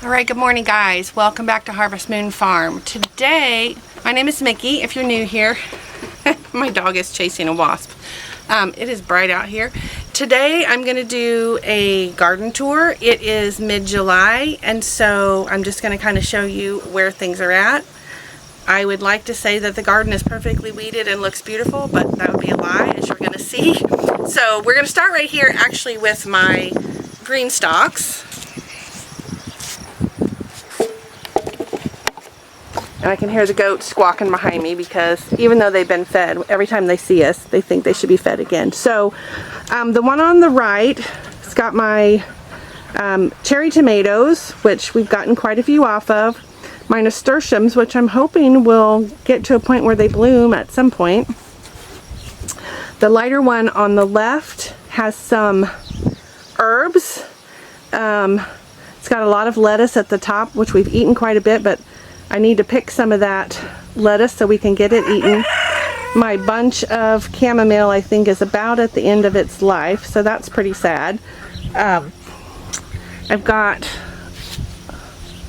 Alright, good morning guys. Welcome back to Harvest Moon Farm. Today, my name is Mickey, if you're new here. My dog is chasing a wasp. It is bright out here. Today I'm going to do a garden tour. It is mid-July, and so I'm just going to kind of show you where things are at. I would like to say that the garden is perfectly weeded and looks beautiful, but that would be a lie, as you're going to see. So we're going to start right here actually with my green stalks. And I can hear the goats squawking behind me because even though they've been fed, every time they see us, they think they should be fed again. So the one on the right, it's got my cherry tomatoes, which we've gotten quite a few off of. My nasturtiums, which I'm hoping will get to a point where they bloom at some point. The lighter one on the left has some herbs. It's got a lot of lettuce at the top, which we've eaten quite a bit, but I need to pick some of that lettuce so we can get it eaten. My bunch of chamomile, I think, is about at the end of its life, so that's pretty sad. I've got,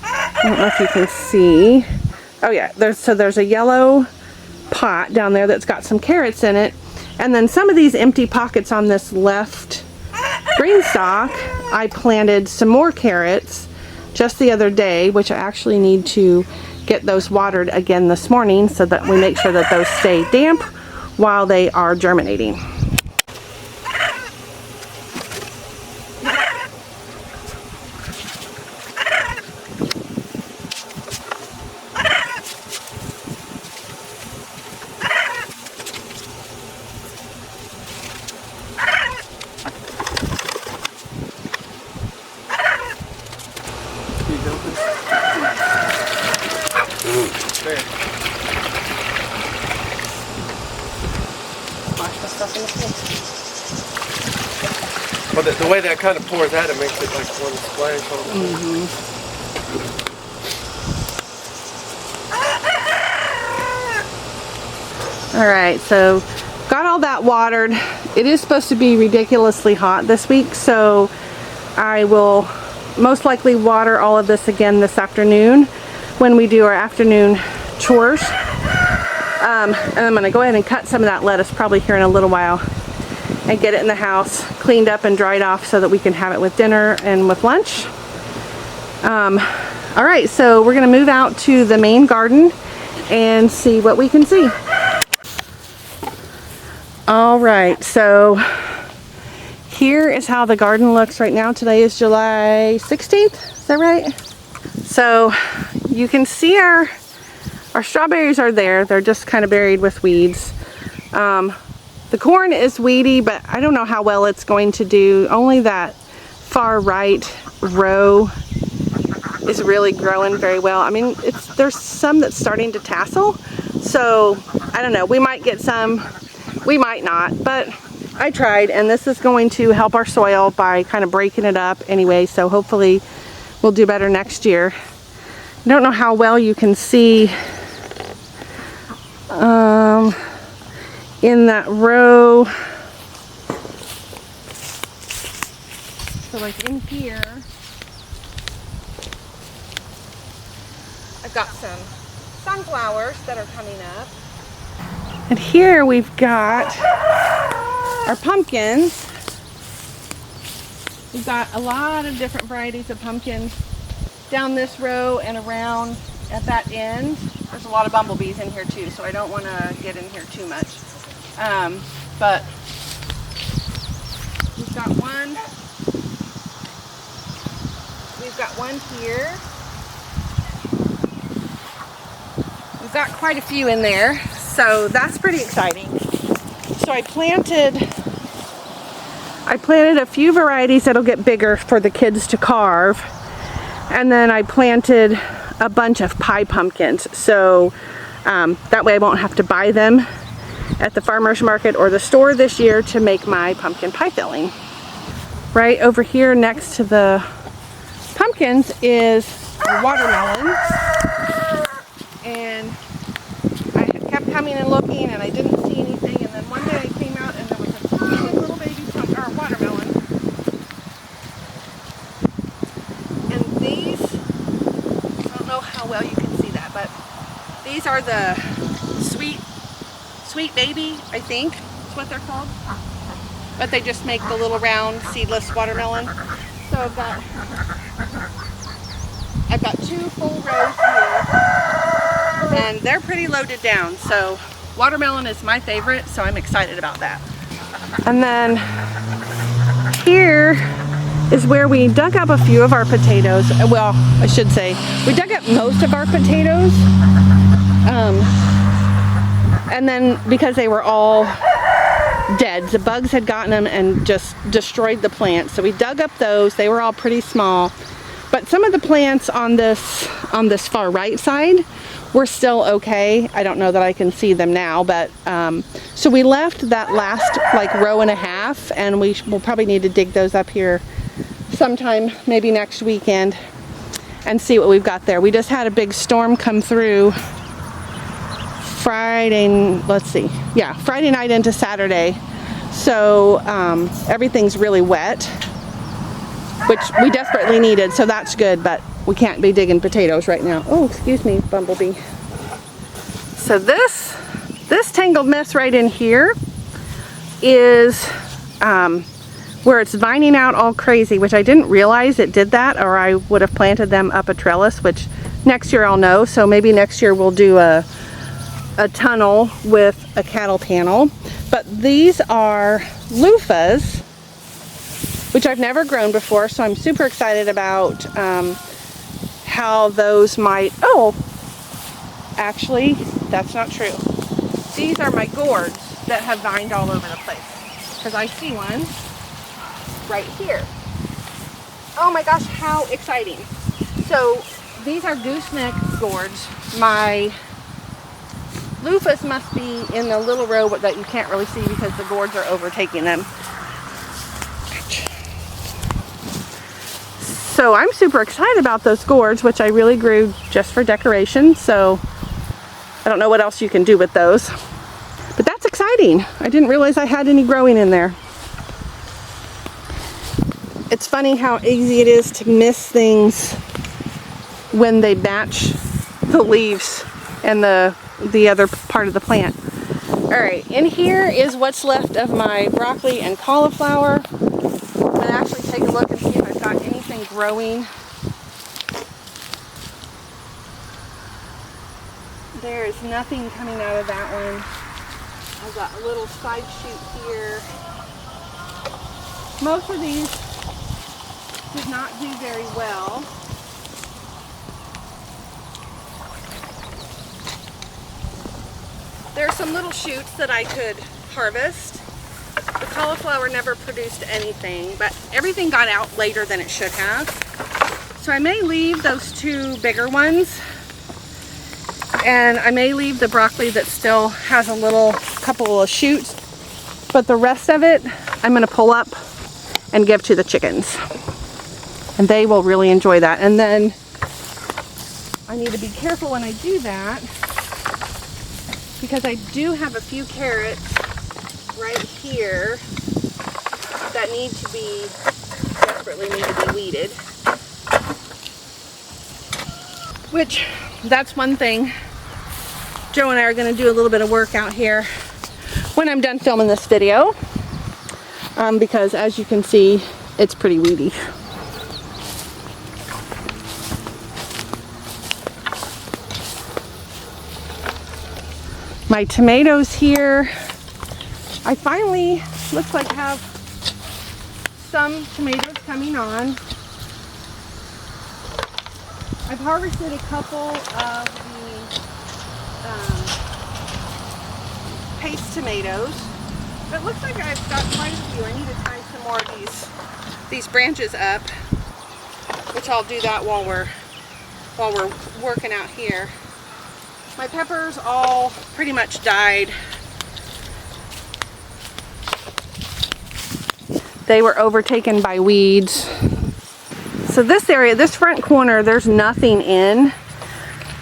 I don't know if you can see, oh yeah, there's a yellow pot down there that's got some carrots in it, and then some of these empty pockets on this left green stalk, I planted some more carrots just the other day, which I actually need to get those watered again this morning so that we make sure that those stay damp while they are germinating. Well, the way that kind of pours out, it makes it like one splash. Alright, so got all that watered. It is supposed to be ridiculously hot this week, so I will most likely water all of this again this afternoon when we do our afternoon chores. And I'm going to go ahead and cut some of that lettuce probably here in a little while and get it in the house cleaned up and dried off so that we can have it with dinner and with lunch. Alright, so we're going to move out to the main garden and see what we can see. Alright, so here is how the garden looks right now. Today is July 16th, is that right? So you can see our strawberries are there. They're just kind of buried with weeds. The corn is weedy, but I don't know how well it's going to do. Only that far right row is really growing very well. I mean, there's some that's starting to tassel, so I don't know. We might get some, we might not, but I tried, and this is going to help our soil by kind of breaking it up anyway, so hopefully we'll do better next year. I don't know how well you can see in that row. So like in here, I've got some sunflowers that are coming up. And here we've got our pumpkins. We've got a lot of different varieties of pumpkins down this row and around at that end. There's a lot of bumblebees in here too, so I don't want to get in here too much. But we've got one here. We've got quite a few in there, so that's pretty exciting. So I planted a few varieties that'll get bigger for the kids to carve, and then I planted a bunch of pie pumpkins, so that way I won't have to buy them at the farmer's market or the store this year to make my pumpkin pie filling. Right over here next to the pumpkins is watermelons, and I kept coming and looking and I didn't see anything, and then one day I came out and there was a little baby watermelon, and these how well you can see that, but these are the sweet baby, I think is what they're called. But they just make the little round seedless watermelon. So I've got 2 full rows here, and they're pretty loaded down. So watermelon is my favorite, so I'm excited about that. And then here is where we dug up a few of our potatoes. Well, I should say, we dug up most of our potatoes. And then because they were all dead, the bugs had gotten them and just destroyed the plants. So we dug up those. They were all pretty small. But some of the plants on this far right side were still okay. I don't know that I can see them now, but so we left that last like row and a half, and we'll probably need to dig those up here sometime, maybe next weekend, and see what we've got there. We just had a big storm come through Friday night into Saturday, so everything's really wet, which we desperately needed, so that's good, but we can't be digging potatoes right now. Oh, excuse me, bumblebee. So this tangled mess right in here is where it's vining out all crazy, which I didn't realize it did that, or I would have planted them up a trellis, which next year I'll know. So maybe next year we'll do a tunnel with a cattle panel. But these are loofahs, which I've never grown before, so I'm super excited about how those might, oh, actually, that's not true. These are my gourds that have vined all over the place, because I see one right here. Oh my gosh, how exciting. So these are gooseneck gourds. My loofahs must be in the little row that you can't really see because the gourds are overtaking them. So I'm super excited about those gourds, which I really grew just for decoration. So I don't know what else you can do with those, but that's exciting. I didn't realize I had any growing in there. It's funny how easy it is to miss things when they match the leaves and the other part of the plant. All right, in here is what's left of my broccoli and cauliflower. I'm gonna actually take a look and see if I've got anything growing. There is nothing coming out of that one. I've got a little side shoot here. Most of these did not do very well. There are some little shoots that I could harvest. The cauliflower never produced anything, but everything got out later than it should have. So I may leave those 2 bigger ones, and I may leave the broccoli that still has a couple of shoots, but the rest of it I'm gonna pull up and give to the chickens. And they will really enjoy that. And then I need to be careful when I do that, because I do have a few carrots right here that desperately need to be weeded. Which, that's one thing. Joe and I are going to do a little bit of work out here when I'm done filming this video, because as you can see, it's pretty weedy. My tomatoes here, I finally, looks like have some tomatoes coming on. I've harvested a couple of the paste tomatoes, but it looks like I've got quite a few. I need to tie some more of these branches up, which I'll do that while we're working out here. My peppers all pretty much died. They were overtaken by weeds. So this area, this front corner, there's nothing in,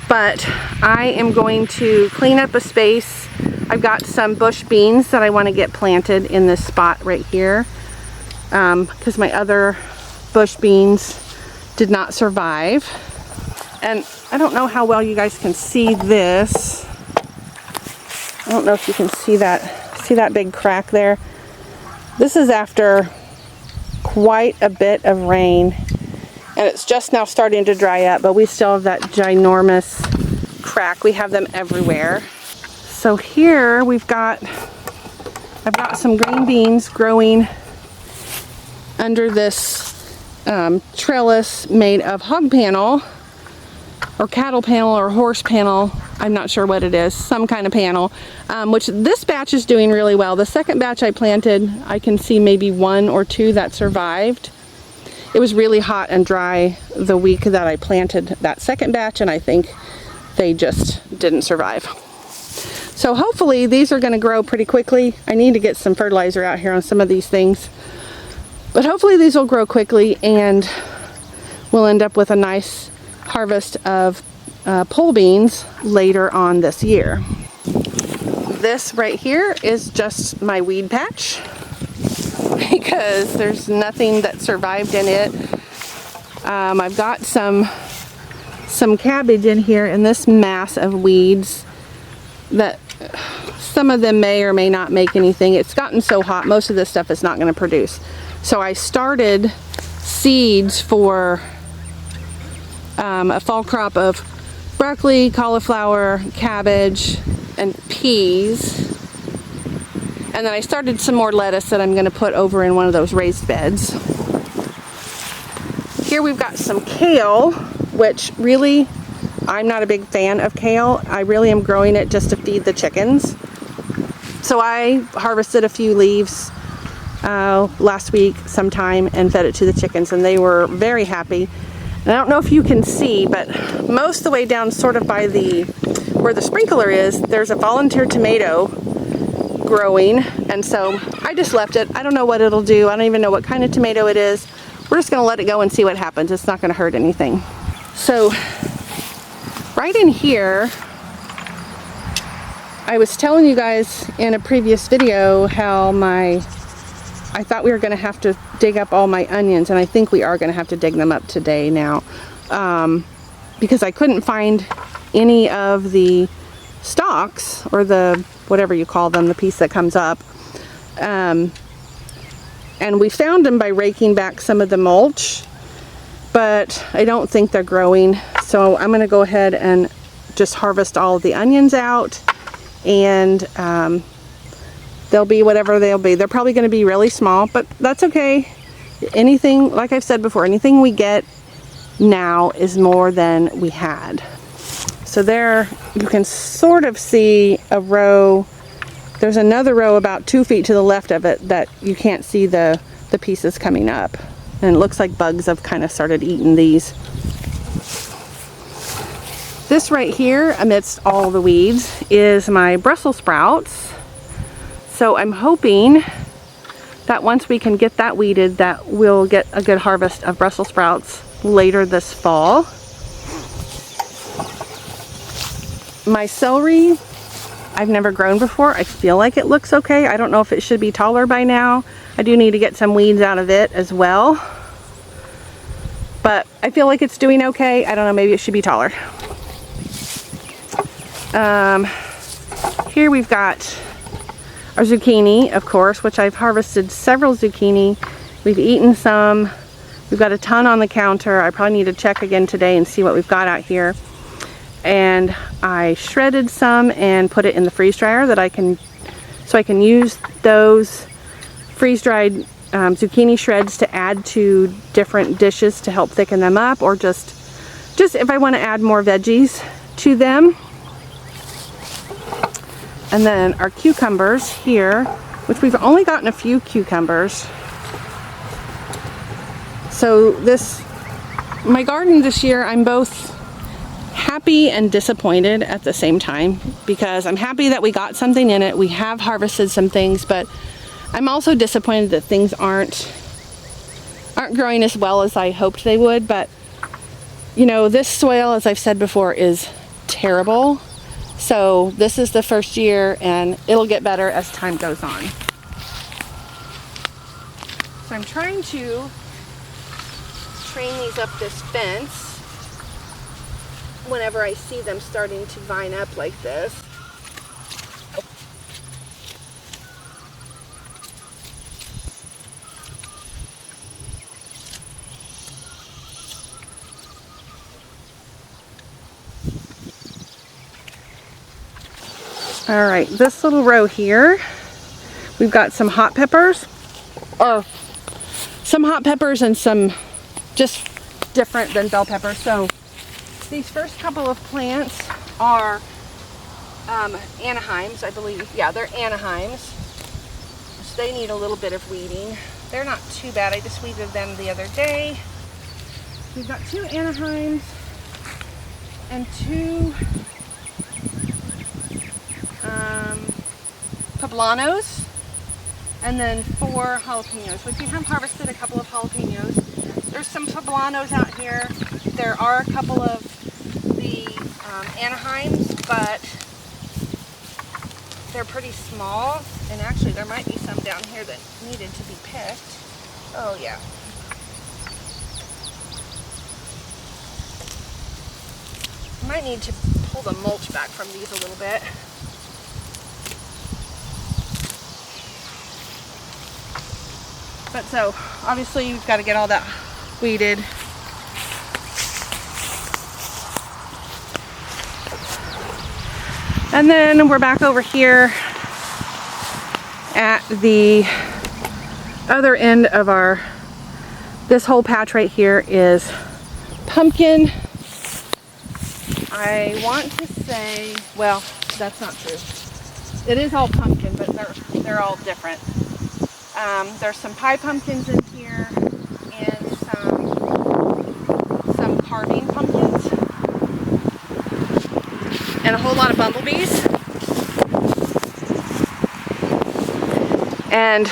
but I am going to clean up a space. I've got some bush beans that I want to get planted in this spot right here, because my other bush beans did not survive. And I don't know how well you guys can see this. I don't know if you can see that big crack there. This is after quite a bit of rain, and it's just now starting to dry up, but we still have that ginormous crack. We have them everywhere. So here I've got some green beans growing under this trellis made of hog panel or cattle panel or horse panel. I'm not sure what it is, some kind of panel, which this batch is doing really well. The second batch I planted, I can see maybe 1 or 2 that survived. It was really hot and dry the week that I planted that second batch, and I think they just didn't survive. So hopefully these are going to grow pretty quickly. I need to get some fertilizer out here on some of these things, but hopefully these will grow quickly and we'll end up with a nice harvest of pole beans later on this year. This right here is just my weed patch because there's nothing that survived in it. I've got some cabbage in here and this mass of weeds that some of them may or may not make anything. It's gotten so hot, most of this stuff is not going to produce. So I started seeds for a fall crop of broccoli, cauliflower, cabbage, and peas. And then I started some more lettuce that I'm going to put over in one of those raised beds. Here we've got some kale, which really, I'm not a big fan of kale. I really am growing it just to feed the chickens. So I harvested a few leaves last week sometime and fed it to the chickens, and they were very happy. And I don't know if you can see, but most of the way down sort of by where the sprinkler is, there's a volunteer tomato growing, and so I just left it. I don't know what it'll do. I don't even know what kind of tomato it is. We're just going to let it go and see what happens. It's not going to hurt anything. So right in here, I was telling you guys in a previous video how I thought we were going to have to dig up all my onions, and I think we are going to have to dig them up today now, because I couldn't find any of the stalks, or the whatever you call them, the piece that comes up, and we found them by raking back some of the mulch, but I don't think they're growing. So I'm going to go ahead and just harvest all of the onions out, and they'll be whatever they'll be. They're probably going to be really small, but that's okay. Anything, like I've said before, anything we get now is more than we had. So there you can sort of see a row. There's another row about 2 feet to the left of it that you can't see the pieces coming up. And it looks like bugs have kind of started eating these. This right here, amidst all the weeds, is my Brussels sprouts. So I'm hoping that once we can get that weeded, that we'll get a good harvest of Brussels sprouts later this fall. My celery, I've never grown before. I feel like it looks okay. I don't know if it should be taller by now. I do need to get some weeds out of it as well. But I feel like it's doing okay. I don't know, maybe it should be taller. Here we've got our zucchini, of course, which I've harvested several zucchini. We've eaten some. We've got a ton on the counter. I probably need to check again today and see what we've got out here. And I shredded some and put it in the freeze dryer so I can use those freeze-dried zucchini shreds to add to different dishes to help thicken them up, or just if I want to add more veggies to them. And then our cucumbers here, which we've only gotten a few cucumbers. So my garden this year, I'm both happy and disappointed at the same time, because I'm happy that we got something in it. We have harvested some things, but I'm also disappointed that things aren't growing as well as I hoped they would. But you know, this soil, as I've said before, is terrible. So this is the first year, and it'll get better as time goes on. So I'm trying to train these up this fence. whenever I see them starting to vine up like this. All right, this little row here, we've got some hot peppers, or some hot peppers and some just different than bell peppers. So these first couple of plants are Anaheims, I believe. Yeah, they're Anaheims. So they need a little bit of weeding. They're not too bad. I just weeded them the other day. We've got 2 Anaheims and 2 poblanos, and then 4 jalapenos, which we have harvested a couple of jalapenos. There's some poblanos out here. There are a couple of the Anaheims, but they're pretty small, and actually there might be some down here that needed to be picked. Oh yeah. Might need to pull the mulch back from these a little bit. But so, obviously you've got to get all that weeded. And then we're back over here at the other end of this whole patch right here is pumpkin. I want to say, well, that's not true. It is all pumpkin, but they're all different. There's some pie pumpkins in here and some carving pumpkins and a whole lot of bumblebees. And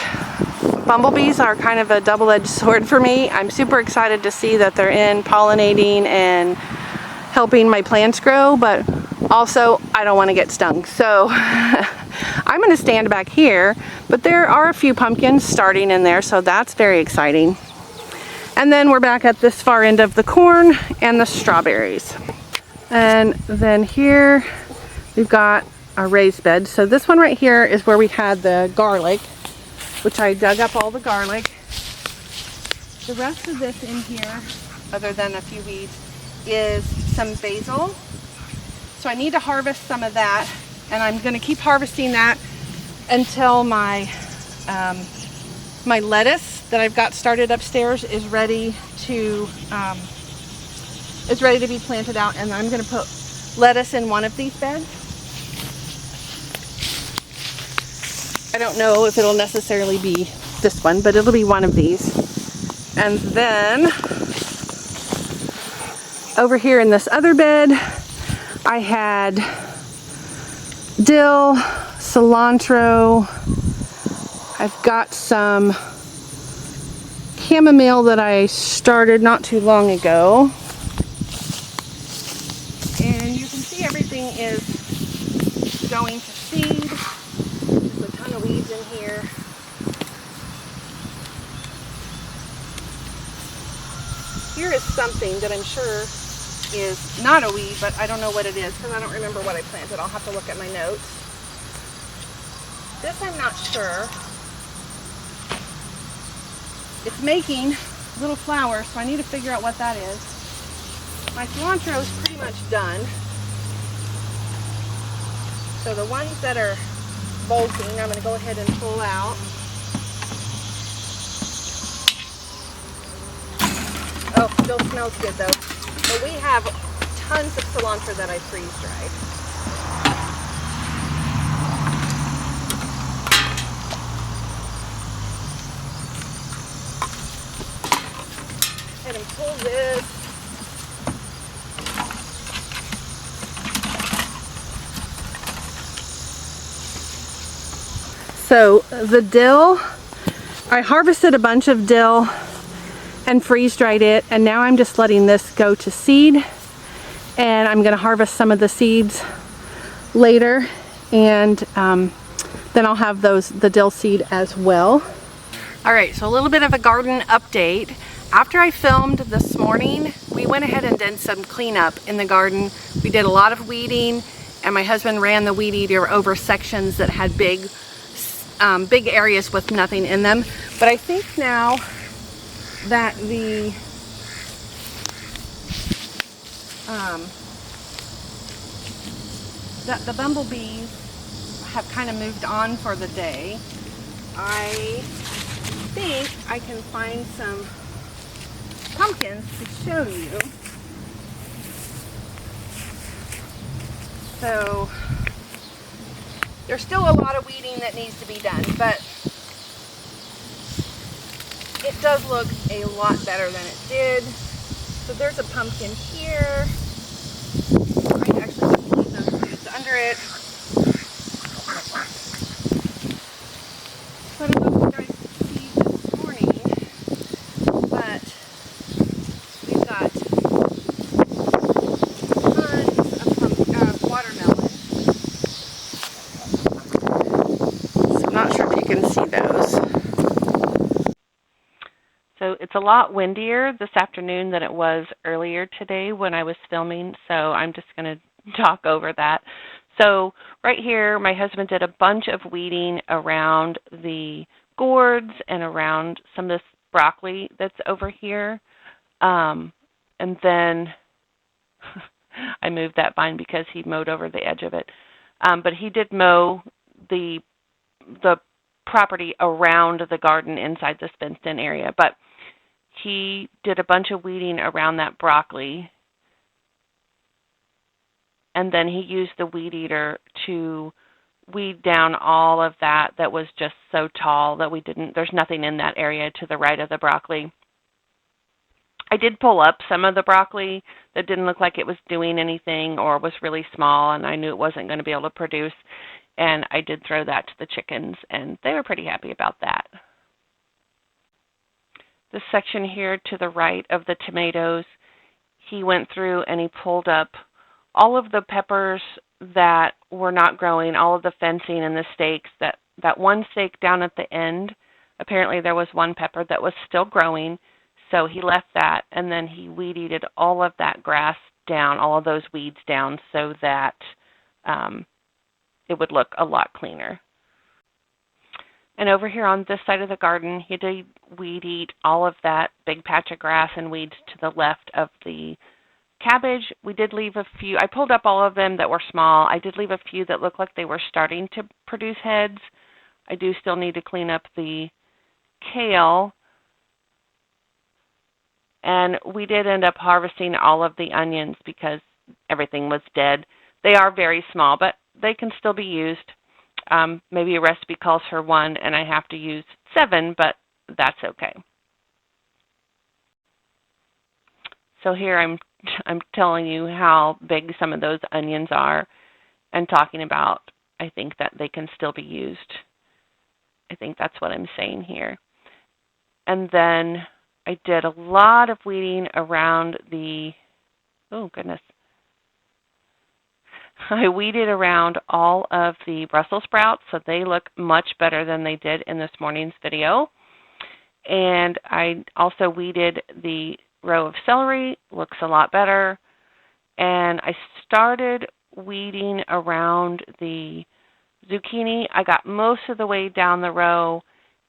bumblebees are kind of a double-edged sword for me. I'm super excited to see that they're in pollinating and helping my plants grow, but also I don't want to get stung. So I'm going to stand back here, but there are a few pumpkins starting in there, so that's very exciting. And then we're back at this far end of the corn and the strawberries. And then here we've got our raised bed. So this one right here is where we had the garlic, which I dug up all the garlic. The rest of this in here, other than a few weeds, is some basil. So I need to harvest some of that, and I'm going to keep harvesting that until my my lettuce that I've got started upstairs is ready to be planted out, and I'm going to put lettuce in one of these beds. I don't know if it'll necessarily be this one, but it'll be one of these. And then over here in this other bed, I had dill, cilantro. I've got some chamomile that I started not too long ago. And you can see everything is going to seed. There's a ton of weeds in here. Here is something that I'm sure is not a weed, but I don't know what it is because I don't remember what I planted. I'll have to look at my notes. This I'm not sure. It's making little flowers, so I need to figure out what that is. My cilantro is pretty much done. So the ones that are bolting, I'm going to go ahead and pull out. Oh, still smells good though. But we have tons of cilantro that I freeze-dried. Go ahead and pull this. So the dill, I harvested a bunch of dill and freeze-dried it, and now I'm just letting this go to seed, and I'm going to harvest some of the seeds later, and then I'll have the dill seed as well. Alright, so a little bit of a garden update. After I filmed this morning, we went ahead and did some cleanup in the garden. We did a lot of weeding, and my husband ran the weed eater over sections that had big areas with nothing in them. But I think now that the bumblebees have kind of moved on for the day, I think I can find some pumpkins to show you. So there's still a lot of weeding that needs to be done, but it does look a lot better than it did. So there's a pumpkin here. I can actually leave those roots under it. So I don't know if you guys can see this morning, but we've got tons of watermelon. So I'm not sure if you can see those. So it's a lot windier this afternoon than it was earlier today when I was filming, so I'm just going to talk over that. So right here, my husband did a bunch of weeding around the gourds and around some of this broccoli that's over here. And then I moved that vine because he mowed over the edge of it. But he did mow the property around the garden inside this fenced-in area. But he did a bunch of weeding around that broccoli, and then he used the weed eater to weed down all of that was just so tall that there's nothing in that area to the right of the broccoli. I did pull up some of the broccoli that didn't look like it was doing anything or was really small, and I knew it wasn't going to be able to produce, and I did throw that to the chickens, and they were pretty happy about that. This section here to the right of the tomatoes, he went through and he pulled up all of the peppers that were not growing, all of the fencing and the stakes. That one stake down at the end, apparently there was one pepper that was still growing, so he left that, and then he weed-eated all of that grass down, all of those weeds down, so that it would look a lot cleaner. And over here on this side of the garden, he did weed eat all of that big patch of grass and weeds to the left of the cabbage. We did leave a few. I pulled up all of them that were small. I did leave a few that looked like they were starting to produce heads. I do still need to clean up the kale. And we did end up harvesting all of the onions because everything was dead. They are very small, but they can still be used. Maybe a recipe calls for 1 and I have to use 7, but that's okay. So here I'm telling you how big some of those onions are and talking about I think that they can still be used. I think that's what I'm saying here. And then I did a lot of weeding around oh goodness. I weeded around all of the Brussels sprouts, so they look much better than they did in this morning's video. And I also weeded the row of celery, looks a lot better. And I started weeding around the zucchini. I got most of the way down the row,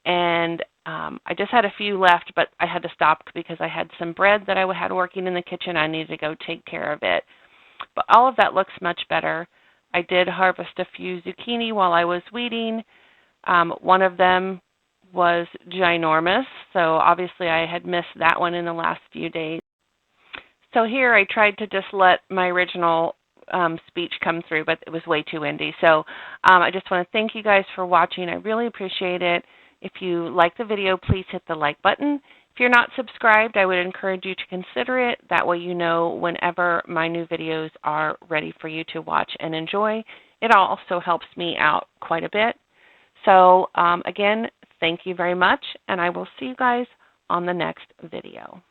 and I just had a few left, but I had to stop because I had some bread that I had working in the kitchen. I needed to go take care of it. But all of that looks much better. I did harvest a few zucchini while I was weeding. One of them was ginormous, so obviously I had missed that one in the last few days. So here I tried to just let my original speech come through, but it was way too windy. So I just want to thank you guys for watching. I really appreciate it. If you like the video, please hit the like button. If you're not subscribed, I would encourage you to consider it. That way you know whenever my new videos are ready for you to watch and enjoy. It also helps me out quite a bit. So again, thank you very much, and I will see you guys on the next video.